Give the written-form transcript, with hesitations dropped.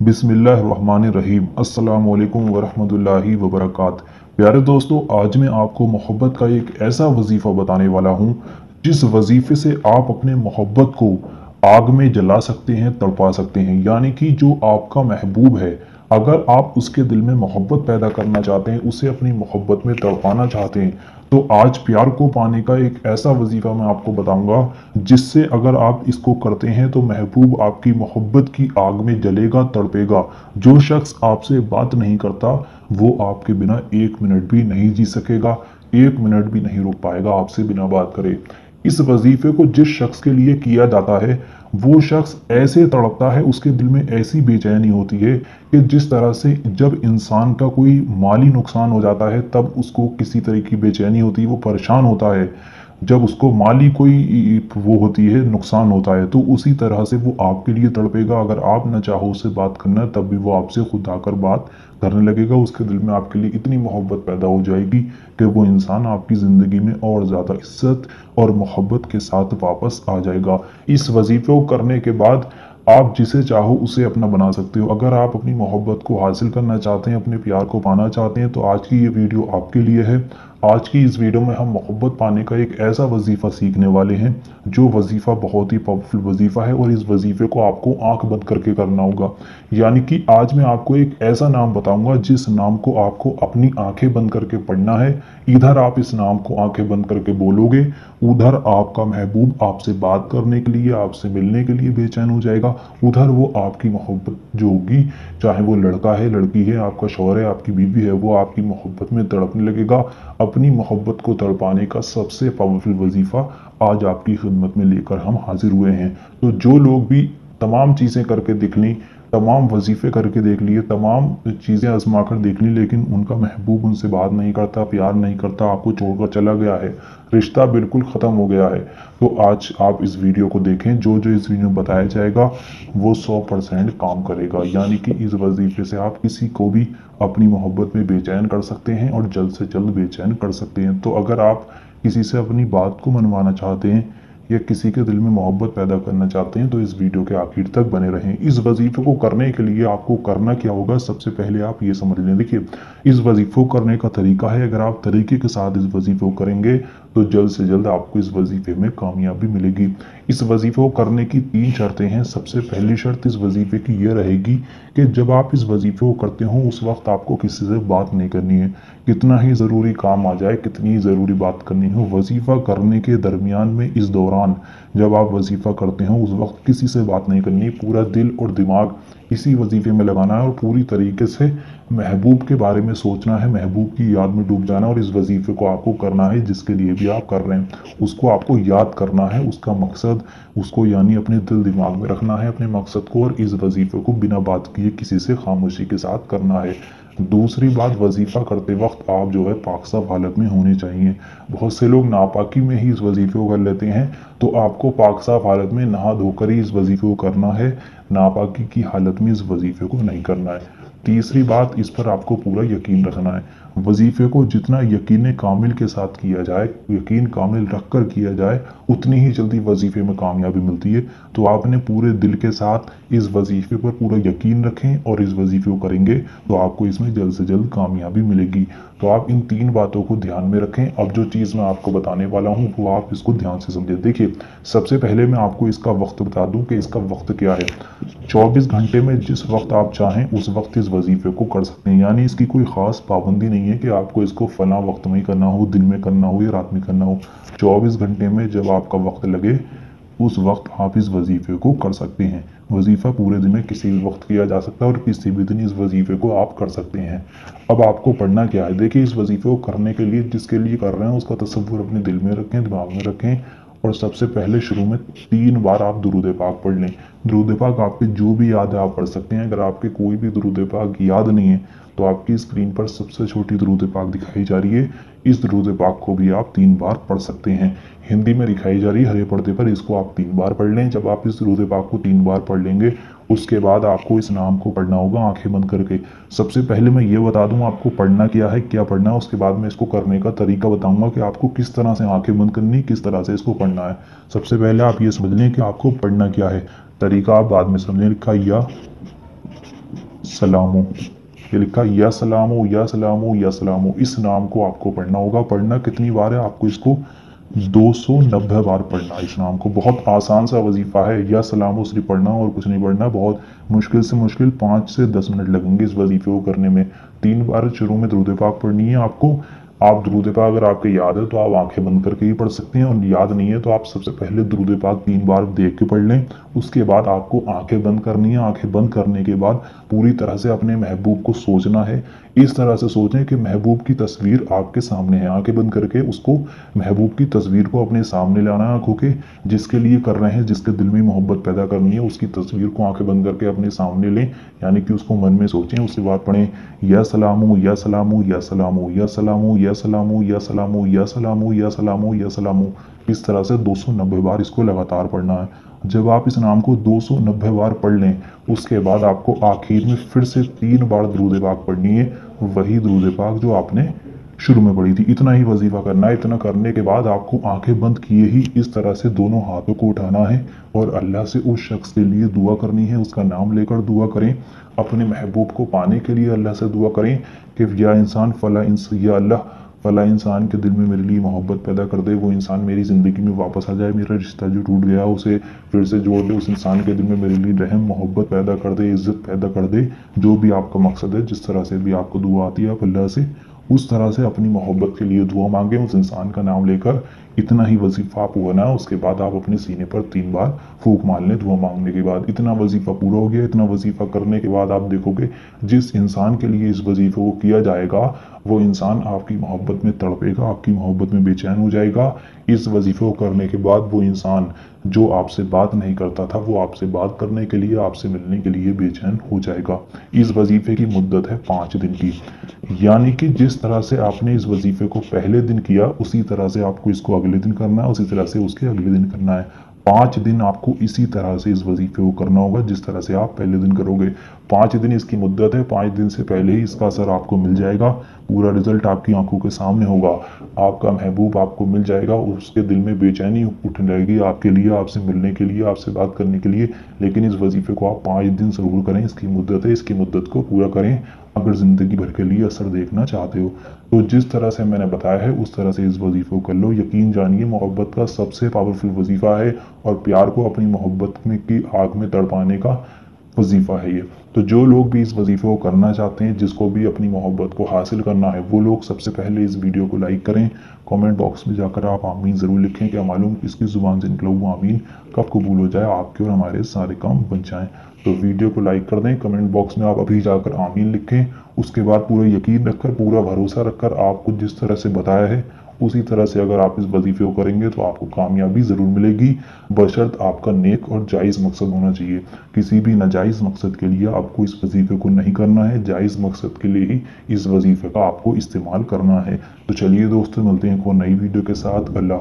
बिस्मिल्लाहिर्रहमानिर्रहीम। अस्सलामु अलैकुम वरहमतुल्लाहि वबरकात। प्यारे दोस्तों, आज मैं आपको मोहब्बत का एक ऐसा वजीफ़ा बताने वाला हूँ जिस वजीफ़े से आप अपने मोहब्बत को आग में जला सकते हैं, तड़पा सकते हैं। यानी कि जो आपका महबूब है, अगर आप उसके दिल में मोहब्बत पैदा करना चाहते हैं, उसे अपनी मोहब्बत में तड़पाना चाहते हैं, तो आज प्यार को पाने का एक ऐसा वजीफ़ा मैं आपको बताऊंगा जिससे अगर आप इसको करते हैं तो महबूब आपकी मोहब्बत की आग में जलेगा, तड़पेगा। जो शख्स आपसे बात नहीं करता वो आपके बिना एक मिनट भी नहीं जी सकेगा, एक मिनट भी नहीं रुक पाएगा आपसे बिना बात करे। इस वजीफे को जिस शख्स के लिए किया जाता है वो शख्स ऐसे तड़पता है, उसके दिल में ऐसी बेचैनी होती है कि जिस तरह से जब इंसान का कोई माली नुकसान हो जाता है तब उसको किसी तरह की बेचैनी होती है, वो परेशान होता है। जब उसको माली कोई वो होती है, नुकसान होता है, तो उसी तरह से वो आपके लिए तड़पेगा। अगर आप न चाहो उससे बात करना तब भी वो आपसे खुद आकर बात करने लगेगा। उसके दिल में आपके लिए इतनी मोहब्बत पैदा हो जाएगी कि वो इंसान आपकी ज़िंदगी में और ज़्यादा इज्जत और मोहब्बत के साथ वापस आ जाएगा। इस वजीफे को करने के बाद आप जिसे चाहो उसे अपना बना सकते हो। अगर आप अपनी मोहब्बत को हासिल करना चाहते हैं, अपने प्यार को पाना चाहते हैं, तो आज की ये वीडियो आपके लिए है। आज की इस वीडियो में हम मोहब्बत पाने का एक ऐसा वजीफ़ा सीखने वाले हैं जो वजीफ़ा बहुत ही पावरफुल वजीफ़ा है और इस वजीफ़े को आपको आंख बंद करके करना होगा। यानी कि आज मैं आपको एक ऐसा नाम बताऊंगा जिस नाम को आपको अपनी आंखें बंद करके पढ़ना है। इधर आप इस नाम को आंखें बंद करके बोलोगे, उधर आपका महबूब आपसे बात करने के लिए, आपसे मिलने के लिए बेचैन हो जाएगा। उधर वो आपकी मोहब्बत जो होगी, चाहे वो लड़का है, लड़की है, आपका शौहर है, आपकी बीवी है, वो आपकी मोहब्बत में तड़पने लगेगा। अपनी मोहब्बत को तड़पाने का सबसे पावरफुल वजीफ़ा आज आपकी खिदमत में लेकर हम हाजिर हुए हैं। तो जो लोग भी तमाम चीज़ें करके दिख ली, तमाम वजीफ़े करके देख लिए, तमाम चीज़ें आजमा कर देख ली, लेकिन उनका महबूब उनसे बात नहीं करता, प्यार नहीं करता, आपको छोड़कर चला गया है, रिश्ता बिल्कुल ख़त्म हो गया है, तो आज आप इस वीडियो को देखें। जो जो इस वीडियो में बताया जाएगा वो 100% काम करेगा। यानी कि इस वजीफ़े से आप किसी को भी अपनी मोहब्बत में बेचैन कर सकते हैं और जल्द से जल्द बेचैन कर सकते हैं। तो अगर आप किसी से अपनी बात को मनवाना चाहते हैं या किसी के दिल में मोहब्बत पैदा करना चाहते हैं तो इस वीडियो के आखिर तक बने रहें। इस वजीफे को करने के लिए आपको करना क्या होगा, सबसे पहले आप ये समझ लें। देखिए, इस वजीफे को करने का तरीका है, अगर आप तरीके के साथ इस वजीफे को करेंगे तो जल्द से जल्द आपको इस वजीफे में कामयाबी मिलेगी। इस वजीफे को करने की 3 शर्तें हैं। सबसे पहली शर्त इस वजीफे की यह रहेगी कि जब आप इस वजीफे को करते हो उस वक्त आपको किसी से बात नहीं करनी है। कितना ही ज़रूरी काम आ जाए, कितनी ही ज़रूरी बात करनी हो, वजीफ़ा करने के दरमियान में, इस दौरान जब आप वजीफ़ा करते हो उस वक्त किसी से बात नहीं करनी। पूरा दिल और दिमाग इसी वजीफे में लगाना है और पूरी तरीके से महबूब के बारे में सोचना है, महबूब की याद में डूब जाना। और इस वजीफे को आपको करना है, जिसके लिए भी आप कर रहे हैं उसको आपको याद करना है, उसका मकसद, उसको यानी अपने दिल दिमाग में रखना है अपने मकसद को, और इस वजीफे को बिना बात किए किसी से खामोशी के साथ करना है। दूसरी बात, वजीफ़ा करते वक्त आप जो है पाक साफ हालत में होने चाहिए। बहुत से लोग नापाकी में ही इस वजीफे को कर लेते हैं, तो आपको पाक साफ हालत में नहा धोकर ही इस वजीफे को करना है, नापाकी की हालत में इस वजीफे को नहीं करना है। तीसरी बात, इस पर आपको पूरा यकीन रखना है। वजीफे को जितना यकीन कामिल के साथ किया जाए, यकीन कामिल रख कर किया जाए, उतनी ही जल्दी वजीफे में कामयाबी मिलती है। तो आपने पूरे दिल के साथ इस वजीफे पर पूरा यकीन रखें और इस वजीफे को करेंगे तो आपको इसमें जल्द से जल्द कामयाबी मिलेगी। तो आप इन 3 बातों को ध्यान में रखें। अब जो चीज़ मैं आपको बताने वाला हूँ वो आप इसको ध्यान से समझें। देखिए, सबसे पहले मैं आपको इसका वक्त बता दूं कि इसका वक्त क्या है। 24 घंटे में जिस वक्त आप चाहें उस वक्त इस वजीफे को कर सकते हैं। यानी इसकी कोई ख़ास पाबंदी नहीं है कि आपको इसको फला वक्त में ही करना हो, दिन में करना हो या रात में करना हो। 24 घंटे में जब आपका वक्त लगे उस वक्त आप इस वजीफे को कर सकते हैं। वजीफ़ा पूरे दिन में किसी भी वक्त किया जा सकता है और किसी भी दिन इस वजीफे को आप कर सकते हैं। अब आपको पढ़ना क्या है। देखिए, इस वजीफे को करने के लिए, जिसके लिए कर रहे हैं उसका तसव्वुर अपने दिल में रखें, दिमाग में रखें, और सबसे पहले शुरू में 3 बार आप दुरूद पाक पढ़ लें। दुरूद पाक आपके जो भी याद है आप पढ़ सकते हैं। अगर आपके कोई भी दुरूद पाक याद नहीं है तो आपकी स्क्रीन पर सबसे छोटी दुरूद पाक दिखाई जा रही है, इस दुरूद पाक को भी आप 3 बार पढ़ सकते हैं। हिंदी में दिखाई जा रही है हरे पर्दे पर, इसको आप 3 बार पढ़ लें। जब आप इस दुरूद पाक को 3 बार पढ़ लेंगे उसके बाद आपको इस नाम को पढ़ना होगा आंखें बंद करके। सबसे पहले मैं ये बता दूं आपको पढ़ना क्या है, क्या पढ़ना है, उसके बाद मैं इसको करने का तरीका बताऊंगा कि आपको किस तरह से आंखें बंद करनी, किस तरह से इसको पढ़ना है। सबसे पहले आप ये समझ लें कि आपको पढ़ना क्या है, तरीका आप बाद में समझें। लिखा या सलामो, ये लिखा या सलामो या सलामो या सलामो। इस नाम को आपको पढ़ना होगा। पढ़ना कितनी बार है? आपको इसको 290 बार पढ़ना। इस नाम को बहुत आसान सा वजीफा है, या सलामो सिर्फ पढ़ना और कुछ नहीं पढ़ना। बहुत मुश्किल से मुश्किल 5 से 10 मिनट लगेंगे इस वजीफे को करने में। 3 बार शुरू में दुरूद पाक पढ़नी है आपको। आप दुरूद पाक अगर आपके याद है तो आप आंखें बंद करके ही पढ़ सकते हैं, और याद नहीं है तो आप सबसे पहले दुरूद पाक 3 बार देख के पढ़ लें। उसके बाद आपको आंखें बंद करनी है। आंखें बंद करने के बाद पूरी तरह से अपने महबूब को सोचना है। इस तरह से सोचें कि महबूब की तस्वीर आपके सामने है। आंखें बंद करके उसको, महबूब की तस्वीर को अपने सामने लाना है आंखों के, जिसके लिए कर रहे हैं, जिसके दिल में मोहब्बत पैदा करनी है, उसकी तस्वीर को आंखें बंद करके अपने सामने लें, यानी कि उसको मन में सोचें। उसके बाद पढ़ें या सलामू या सलामू या सलामू या सलामू या सलामू या सलामू या सलामू या सलामू या सलामू। इस तरह से 290 बार इसको लगातार पढ़ना है। जब आप इस नाम को 290 बार पढ़ लें, उसके बाद आपको आखिर में फिर से 3 बार दुरूद पाक पढ़नी है, वही दुरूद पाक जो आपने शुरू में पढ़ी थी। इतना ही वजीफा करना है। इतना करने के बाद आपको आंखें बंद किए ही इस तरह से दोनों हाथों को उठाना है और अल्लाह से उस शख्स के लिए दुआ करनी है। उसका नाम लेकर दुआ करें। अपने महबूब को पाने के लिए अल्लाह से दुआ करें कि या इंसान या अल्लाह फला इंसान के दिल में मेरे लिए मोहब्बत पैदा कर दे। वो इंसान मेरी ज़िंदगी में वापस आ जाए। मेरा रिश्ता जो टूट गया उसे फिर से जोड़ दे। उस इंसान के दिल में मेरे लिए रहम मोहब्बत पैदा कर दे, इज़्ज़त पैदा कर दे। जो भी आपका मकसद है, जिस तरह से भी आपको दुआ आती है, आप अल्लाह से उस तरह से अपनी मोहब्बत के लिए दुआ मांगें, उस इंसान का नाम लेकर। इतना ही वजीफा आप हुआ ना, उसके बाद आप अपने सीने पर 3 बार फूंक मार लें दुआ मांगने के बाद। इतना वजीफा पूरा हो गया। इतना वजीफा करने के बाद आप देखोगे जिस इंसान के लिए इस वजीफे को किया जाएगा, वो इंसान आपकी मोहब्बत में तड़पेगा, आपकी मोहब्बत में बेचैन हो जाएगा। इस वजीफे को करने के बाद वो इंसान जो आपसे बात नहीं करता था, वो आपसे बात करने के लिए, आपसे मिलने के लिए बेचैन हो जाएगा। इस वजीफे की मुद्दत है 5 दिन की, यानी कि जिस तरह से आपने इस वजीफे को पहले दिन किया, उसी तरह से आपको इसको अगले दिन करना है, उसी तरह से उसके अगले दिन करना है। 5 दिन आपको इसी तरह से इस वजीफे को करना होगा जिस तरह से आप पहले दिन करोगे। 5 दिन इसकी मुद्दत है। 5 दिन से पहले ही इसका असर आपको मिल जाएगा। पूरा रिजल्ट आपकी आंखों के सामने होगा। आपका महबूब आपको मिल जाएगा। उसके दिल में बेचैनी उठने लगेगी आपके लिए, आपसे मिलने के लिए, आपसे बात करने के लिए। लेकिन इस वजीफे को आप 5 दिन ज़रूर करें। इसकी मुद्दत है। इसकी मुद्दत को पूरा करें अगर ज़िंदगी भर के लिए असर देखना चाहते हो। तो जिस तरह से मैंने बताया है उस तरह से इस वजीफे को कर लो। यकीन जानिए मोहब्बत का सबसे पावरफुल वजीफा है, और प्यार को अपनी मोहब्बत में की आग में तड़पाने का वजीफा है ये। तो जो लोग भी इस वजीफे को करना चाहते हैं, जिसको भी अपनी मोहब्बत को हासिल करना है, वो लोग सबसे पहले इस वीडियो को लाइक करें। कमेंट बॉक्स में जाकर आप आमीन ज़रूर लिखें। क्या मालूम किसकी ज़ुबान से निकला हुआ आमीन कब कबूल हो जाए, आपके और हमारे सारे काम बन जाएं। तो वीडियो को लाइक कर दें। कमेंट बॉक्स में आप अभी जाकर आमीन लिखें। उसके बाद पूरा यकीन रखकर, पूरा भरोसा रखकर, आपको जिस तरह से बताया है उसी तरह से अगर आप इस वजीफे को करेंगे तो आपको कामयाबी ज़रूर मिलेगी, बशर्त आपका नेक और जायज़ मकसद होना चाहिए। किसी भी नाजायज़ मकसद के लिए आपको इस वजीफे को नहीं करना है। जायज़ मकसद के लिए ही इस वजीफे का आपको इस्तेमाल करना है। तो चलिए दोस्तों, मिलते हैं एक और नई वीडियो के साथ। अल्लाह।